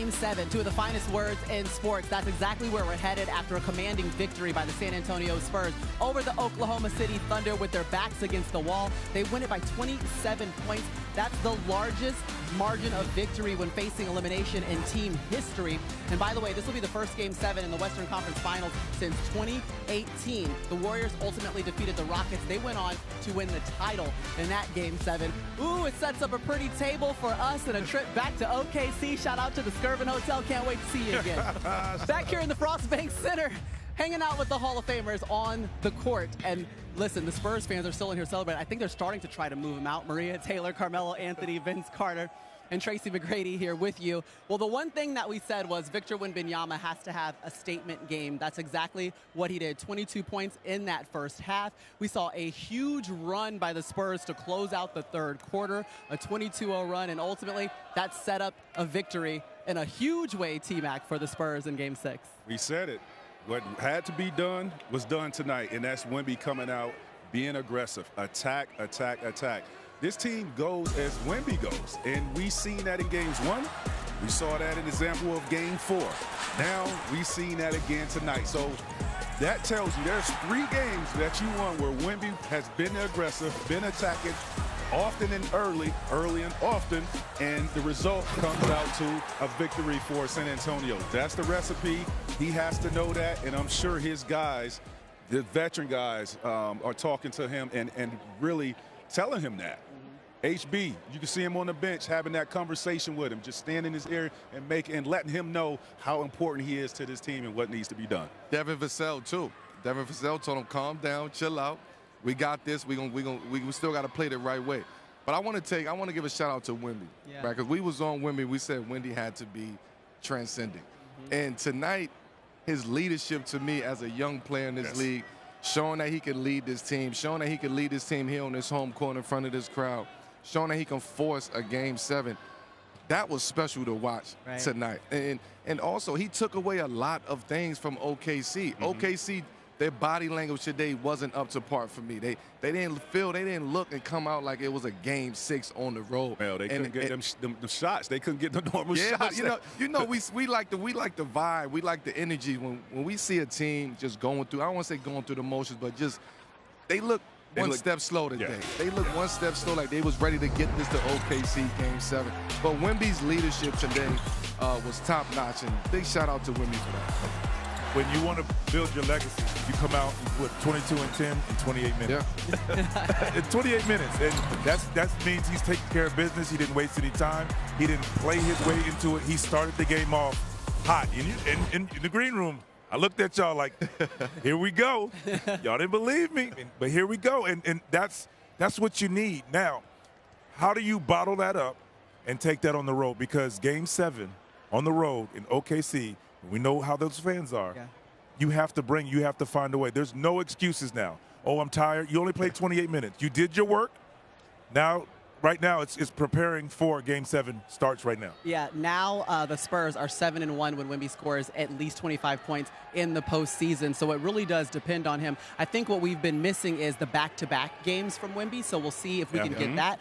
Game 7, two of the finest words in sports. That's exactly where we're headed after a commanding victory by the San Antonio Spurs over the Oklahoma City Thunder with their backs against the wall. They win it by 27 points. That's the largest margin of victory when facing elimination in team history. And by the way, this will be the first Game 7 in the Western Conference Finals since 2018. The Warriors ultimately defeated the Rockets. They went on to win the title in that Game 7. Ooh, it sets up a pretty table for us and a trip back to OKC. Shout out to the Skirvin Hotel. Can't wait to see you again. Back here in the Frost Bank Center, hanging out with the Hall of Famers on the court. And listen, the Spurs fans are still in here celebrating. I think they're starting to try to move them out. Maria Taylor, Carmelo Anthony, Vince Carter, and Tracy McGrady here with you. Well, the one thing that we said was Victor Wembanyama has to have a statement game. That's exactly what he did. 22 points in that first half. We saw a huge run by the Spurs to close out the third quarter, a 22-0 run, and ultimately that set up a victory in a huge way, T-Mac, for the Spurs in Game 6. We said it. What had to be done was done tonight, and that's Wemby coming out, being aggressive. Attack, attack, attack. This team goes as Wemby goes, and we seen that in Games 1. We saw that in example of Game 4. Now we seen that again tonight. So that tells you there's 3 games that you won where Wemby has been aggressive, been attacking often and early and often, and the result comes out to a victory for San Antonio. That's the recipe. He has to know that, and I'm sure his guys, the veteran guys, are talking to him and really telling him that. HB, you can see him on the bench having that conversation with him, just standing in his ear and letting him know how important he is to this team and what needs to be done. Devin Vassell too. Devin Vassell told him, calm down, chill out. We got this. We still got to play it the right way. But I want to give a shout out to Wemby, right? Because we was on Wemby. We said Wemby had to be transcending. And tonight, his leadership to me as a young player in this league, showing that he can lead this team, showing that he can lead this team here on this home court in front of this crowd, showing that he can force a Game 7. That was special to watch tonight. And also, he took away a lot of things from OKC. OKC, their body language today wasn't up to par for me. They didn't look and come out like it was a Game 6 on the road. Well, they couldn't get them shots. They couldn't get the normal shots. But we like the vibe. We like the energy when we see a team just going through. I don't want to say going through the motions, but just they look one step slow today. They look one step slow, like they was ready to get this to OKC Game 7. But Wemby's leadership today was top notch, and big shout out to Wemby for that. When you want to build your legacy, you come out with 22 and 10 in 28 minutes. In 28 minutes. And that means he's taking care of business. He didn't waste any time. He didn't play his way into it. He started the game off hot. In the green room, I looked at y'all like, here we go. Y'all didn't believe me, but here we go. And that's what you need. Now, how do you bottle that up and take that on the road? Because Game 7 on the road in OKC, we know how those fans are. You have to find a way. There's no excuses now. Oh, I'm tired. You only played 28 minutes. You did your work. Now, right now, it's preparing for Game 7 starts right now. Yeah, now the Spurs are 7-1 when Wemby scores at least 25 points in the postseason, so it really does depend on him. I think what we've been missing is the back-to-back games from Wemby, so we'll see if we can get that.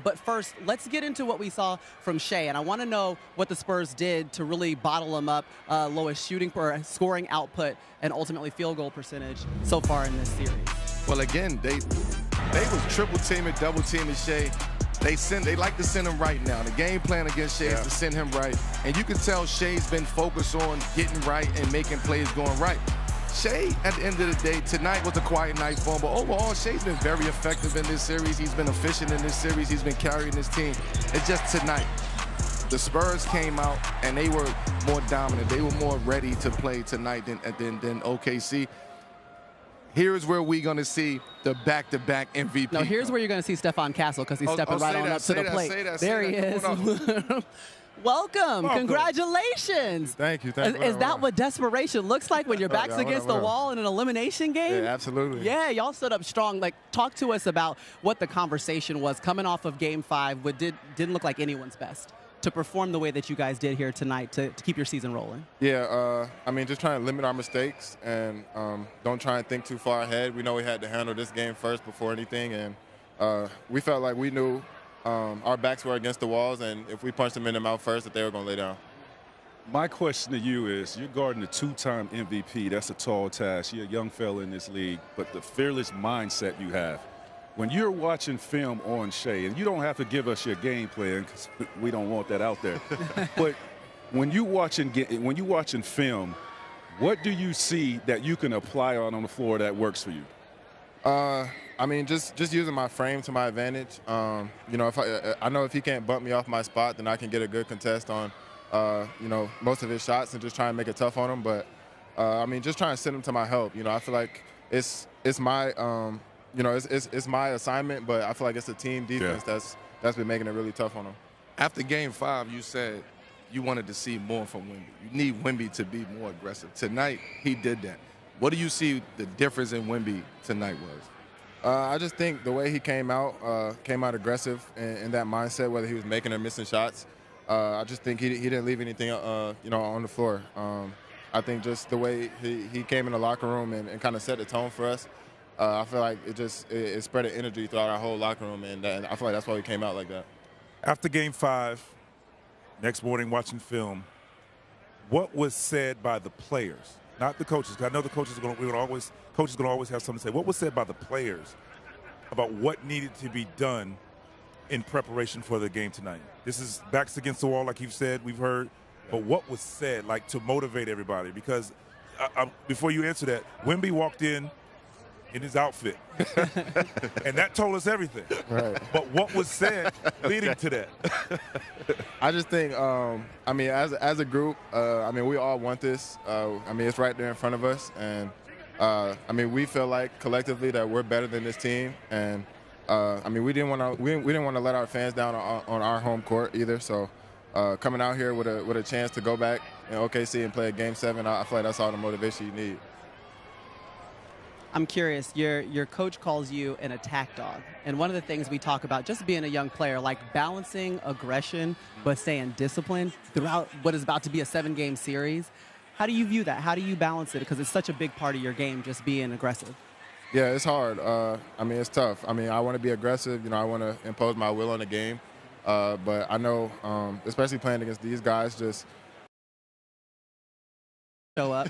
But first, let's get into what we saw from Shai, and I want to know what the Spurs did to really bottle him up, lowest shooting or scoring output, and ultimately field goal percentage so far in this series. Well, again, they was triple teaming, double teaming Shai. They like to send him right now. The game plan against Shai is to send him right. And you can tell Shai's been focused on getting right and making plays going right. Shai, at the end of the day, tonight was a quiet night for him. But overall, Shai's been very effective in this series. He's been efficient in this series. He's been carrying his team. It's just tonight. The Spurs came out, and they were more dominant. They were more ready to play tonight than OKC. Here's where we're going to see the back-to-back MVP. No, here's where you're going to see Stephon Castle because he's stepping right on up to the plate. There he is. Welcome. Congratulations. Thank you. Is that what desperation looks like when your back's against the wall in an elimination game? Yeah, absolutely. Yeah, y'all stood up strong. Like, talk to us about what the conversation was coming off of Game 5, what didn't look like anyone's best, to perform the way that you guys did here tonight to keep your season rolling? Yeah, I mean, just trying to limit our mistakes and don't try and think too far ahead. We know we had to handle this game first before anything, and we felt like we knew our backs were against the walls, and if we punched them in the mouth first, that they were going to lay down. My question to you is, you're guarding a 2-time MVP. That's a tall task. You're a young fella in this league, but the fearless mindset you have. When you're watching film on Shea, and you don't have to give us your game plan because we don't want that out there, but when you watching film, what do you see that you can apply on the floor that works for you? I mean, just using my frame to my advantage. You know, if I know if he can't bump me off my spot, then I can get a good contest on, you know, most of his shots and just try and make it tough on him. But I mean, just trying to send him to my help. You know, I feel like it's my you know, it's my assignment, but I feel like it's a team defense that's been making it really tough on him. After Game 5, you said you wanted to see more from Wemby. You need Wemby to be more aggressive. Tonight, he did that. What do you see the difference in Wemby tonight was? I just think the way he came out aggressive in that mindset, whether he was making or missing shots. I just think he didn't leave anything, you know, on the floor. I think just the way he came in the locker room and kind of set the tone for us. I feel like it spread an energy throughout our whole locker room, and I feel like that's why we came out like that. After Game 5, next morning watching film, what was said by the players, not the coaches? Because I know the coaches are going to always have something to say. What was said by the players about what needed to be done in preparation for the game tonight? This is backs against the wall, like you've said, we've heard. But what was said, like, to motivate everybody? Because before you answer that, Wemby walked in his outfit, and that told us everything. Right. But what was said leading to that? I just think, I mean, as a group, I mean, we all want this. I mean, it's right there in front of us, and I mean, we feel like collectively that we're better than this team, and I mean, we didn't want to let our fans down on our home court either. So, coming out here with a chance to go back in OKC and play a Game 7, I feel like that's all the motivation you need. I'm curious, your coach calls you an attack dog. And one of the things we talk about, just being a young player, like balancing aggression but staying disciplined throughout what is about to be a 7-game series. How do you view that? How do you balance it? Because it's such a big part of your game, just being aggressive. Yeah, it's hard. I mean, it's tough. I mean, I want to be aggressive. You know, I want to impose my will on the game. But I know, especially playing against these guys, just show up.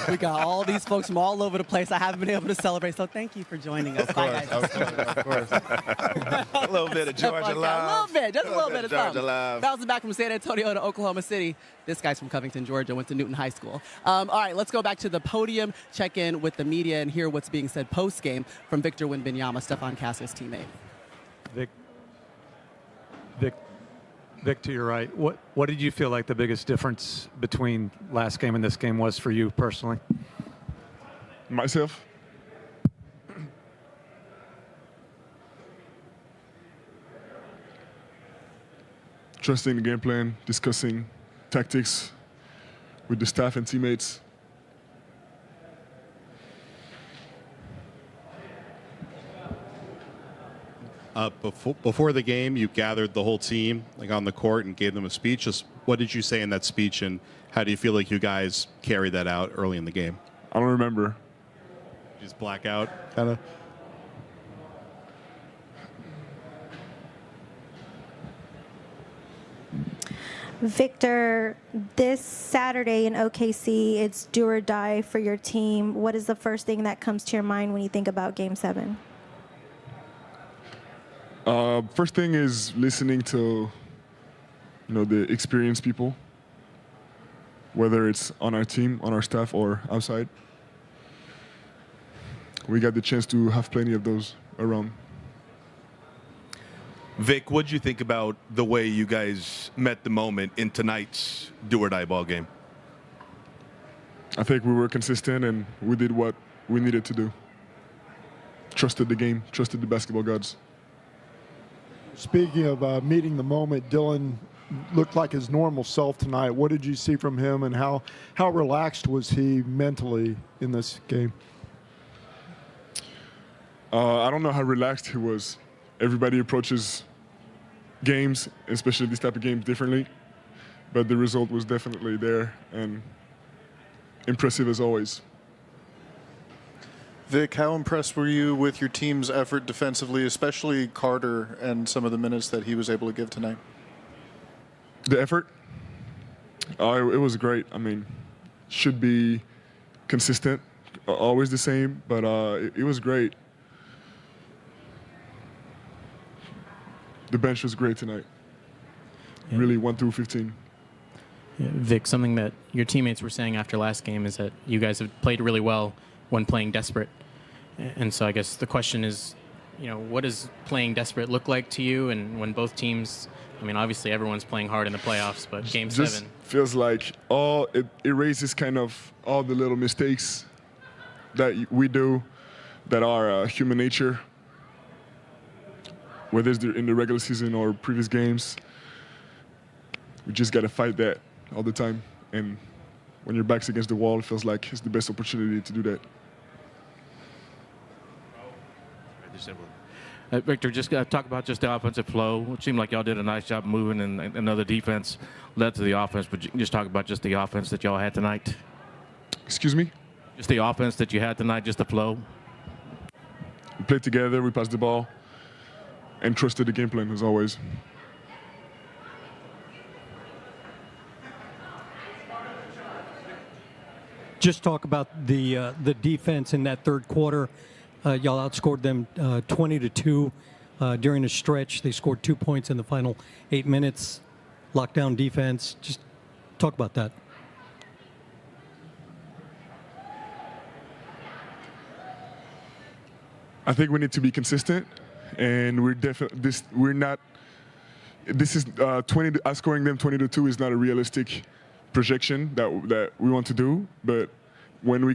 We got all these folks from all over the place. I haven't been able to celebrate, so thank you for joining us. Bye, guys. Of course. A little bit of Georgia love. A little bit, just a little bit of Georgia love. Bouncing back from San Antonio to Oklahoma City. This guy's from Covington, Georgia, went to Newton High School. All right, let's go back to the podium, check in with the media, and hear what's being said post-game from Victor Wembanyama, Stephon Castle's teammate. Vic, to your right, what did you feel like the biggest difference between last game and this game was for you personally? Myself? Trusting the game plan, discussing tactics with the staff and teammates. Before the game, you gathered the whole team like on the court and gave them a speech. Just what did you say in that speech, and how do you feel like you guys carried that out early in the game? I don't remember. Just black out, kind of. Victor, this Saturday in OKC, it's do or die for your team. What is the first thing that comes to your mind when you think about Game 7? First thing is listening to, the experienced people, whether it's on our team, on our staff, or outside. We got the chance to have plenty of those around. Vic, what did you think about the way you guys met the moment in tonight's do-or-die ball game? I think we were consistent and we did what we needed to do. Trusted the game, trusted the basketball gods. Speaking of meeting the moment, Dylan looked like his normal self tonight. What did you see from him, and how relaxed was he mentally in this game? I don't know how relaxed he was. Everybody approaches games, especially this type of games, differently. But the result was definitely there and impressive as always. Vic, how impressed were you with your team's effort defensively, especially Carter and some of the minutes that he was able to give tonight? The effort? It was great. I mean, should be consistent, always the same, but it was great. The bench was great tonight. Yeah. Really 1 through 15. Yeah, Vic, something that your teammates were saying after last game is that you guys have played really well when playing desperate. And so I guess the question is, what does playing desperate look like to you? And when both teams, I mean, obviously everyone's playing hard in the playoffs, but Game 7. Feels like it erases kind of all the little mistakes that we do that are human nature, whether it's in the regular season or previous games. We just got to fight that all the time. And when your back's against the wall, it feels like it's the best opportunity to do that. Victor, just talk about just the offensive flow. It seemed like y'all did a nice job moving, and another defense led to the offense. But you can just talk about just the offense that y'all had tonight. Excuse me? Just the offense that you had tonight, just the flow. We played together, we passed the ball, and trusted the game plan as always. Just talk about the defense in that third quarter. Y'all outscored them 20-2 during a stretch. They scored 2 points in the final 8 minutes. Lockdown defense. Just talk about that. I think we need to be consistent, and we're definitely we're not. This is outscoring them 20-2 is not a realistic projection that we want to do, but when we